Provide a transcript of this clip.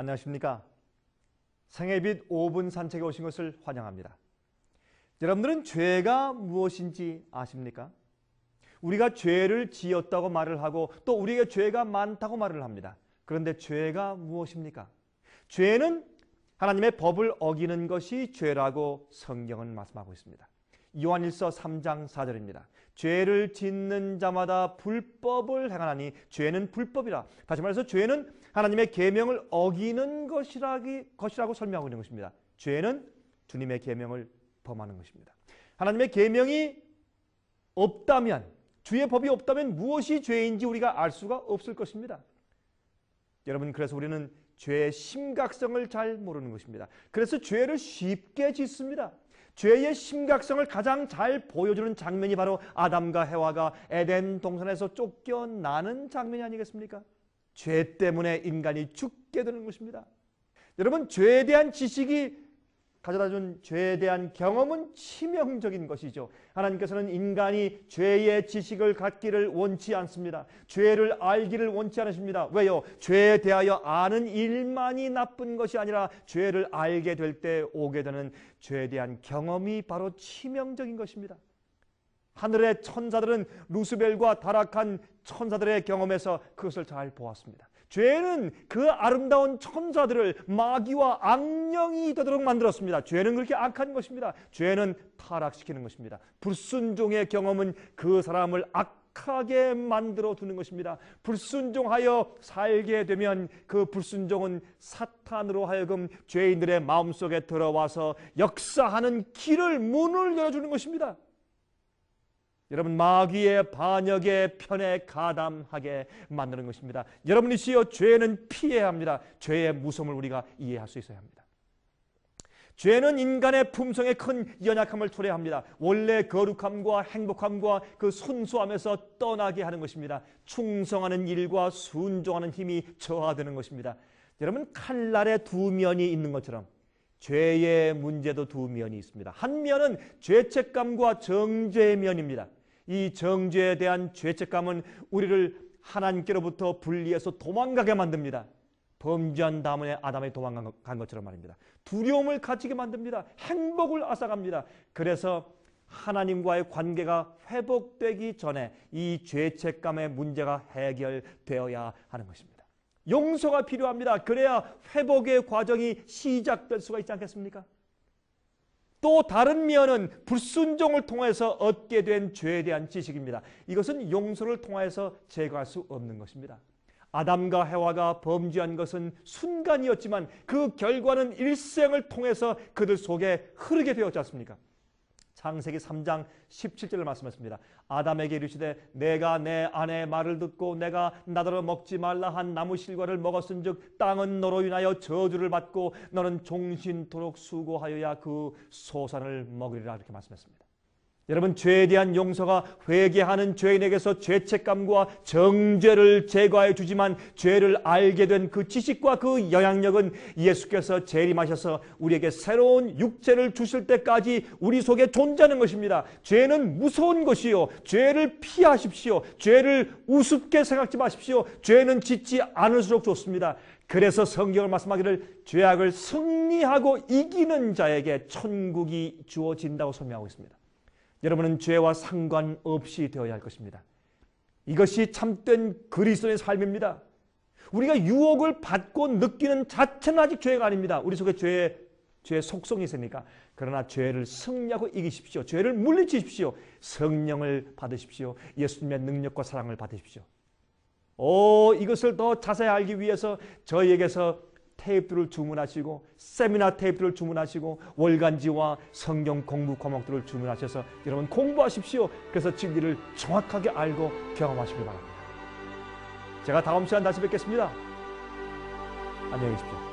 안녕하십니까? 생애빛 5분 산책에 오신 것을 환영합니다. 여러분들은 죄가 무엇인지 아십니까? 우리가 죄를 지었다고 말을 하고 또 우리에게 죄가 많다고 말을 합니다. 그런데 죄가 무엇입니까? 죄는 하나님의 법을 어기는 것이 죄라고 성경은 말씀하고 있습니다. 요한일서 3장 4절입니다. 죄를 짓는 자마다 불법을 행하나니 죄는 불법이라. 다시 말해서 죄는 하나님의 계명을 어기는 것이라고 설명하고 있는 것입니다. 죄는 주님의 계명을 범하는 것입니다. 하나님의 계명이 없다면, 주의 법이 없다면 무엇이 죄인지 우리가 알 수가 없을 것입니다. 여러분, 그래서 우리는 죄의 심각성을 잘 모르는 것입니다. 그래서 죄를 쉽게 짓습니다. 죄의 심각성을 가장 잘 보여주는 장면이 바로 아담과 해와가 에덴 동산에서 쫓겨나는 장면이 아니겠습니까? 죄 때문에 인간이 죽게 되는 것입니다. 여러분, 죄에 대한 지식이 가져다준 죄에 대한 경험은 치명적인 것이죠. 하나님께서는 인간이 죄의 지식을 갖기를 원치 않습니다. 죄를 알기를 원치 않으십니다. 왜요? 죄에 대하여 아는 일만이 나쁜 것이 아니라 죄를 알게 될 때 오게 되는 죄에 대한 경험이 바로 치명적인 것입니다. 하늘의 천사들은 루스벨과 타락한 천사들의 경험에서 그것을 잘 보았습니다. 죄는 그 아름다운 천사들을 마귀와 악령이 되도록 만들었습니다. 죄는 그렇게 악한 것입니다. 죄는 타락시키는 것입니다. 불순종의 경험은 그 사람을 악하게 만들어 두는 것입니다. 불순종하여 살게 되면 그 불순종은 사탄으로 하여금 죄인들의 마음속에 들어와서 역사하는 문을 열어주는 것입니다. 여러분, 마귀의 반역의 편에 가담하게 만드는 것입니다. 여러분이시여, 죄는 피해야 합니다. 죄의 무서움을 우리가 이해할 수 있어야 합니다. 죄는 인간의 품성에 큰 연약함을 초래합니다. 원래 거룩함과 행복함과 그 순수함에서 떠나게 하는 것입니다. 충성하는 일과 순종하는 힘이 저하되는 것입니다. 여러분, 칼날에 두 면이 있는 것처럼 죄의 문제도 두 면이 있습니다. 한 면은 죄책감과 정죄의 면입니다. 이 정죄에 대한 죄책감은 우리를 하나님께로부터 분리해서 도망가게 만듭니다. 범죄한 다음에 아담이 도망간 것처럼 말입니다. 두려움을 가지게 만듭니다. 행복을 앗아갑니다. 그래서 하나님과의 관계가 회복되기 전에 이 죄책감의 문제가 해결되어야 하는 것입니다. 용서가 필요합니다. 그래야 회복의 과정이 시작될 수가 있지 않겠습니까? 또 다른 면은 불순종을 통해서 얻게 된 죄에 대한 지식입니다. 이것은 용서를 통해서 제거할 수 없는 것입니다. 아담과 해와가 범죄한 것은 순간이었지만 그 결과는 일생을 통해서 그들 속에 흐르게 되었지 않습니까? 창세기 3장 17절을 말씀하십니다. 아담에게 이르시되 내가 내 아내의 말을 듣고 내가 나더러 먹지 말라 한 나무 실과를 먹었은즉 땅은 너로 인하여 저주를 받고 너는 종신토록 수고하여야 그 소산을 먹으리라, 이렇게 말씀했습니다. 여러분, 죄에 대한 용서가 회개하는 죄인에게서 죄책감과 정죄를 제거해 주지만 죄를 알게 된 그 지식과 그 영향력은 예수께서 재림하셔서 우리에게 새로운 육체를 주실 때까지 우리 속에 존재하는 것입니다. 죄는 무서운 것이요, 죄를 피하십시오. 죄를 우습게 생각지 마십시오. 죄는 짓지 않을수록 좋습니다. 그래서 성경을 말씀하기를 죄악을 승리하고 이기는 자에게 천국이 주어진다고 설명하고 있습니다. 여러분은 죄와 상관없이 되어야 할 것입니다. 이것이 참된 그리스도의 삶입니다. 우리가 유혹을 받고 느끼는 자체는 아직 죄가 아닙니다. 우리 속에 죄의 속성이 있으니까. 그러나 죄를 승리하고 이기십시오. 죄를 물리치십시오. 성령을 받으십시오. 예수님의 능력과 사랑을 받으십시오. 이것을 더 자세히 알기 위해서 저희에게서 테이프를 주문하시고 세미나 테이프를 주문하시고 월간지와 성경 공부 과목들을 주문하셔서 여러분 공부하십시오. 그래서 진리를 정확하게 알고 경험하시길 바랍니다. 제가 다음 시간 다시 뵙겠습니다. 안녕히 계십시오.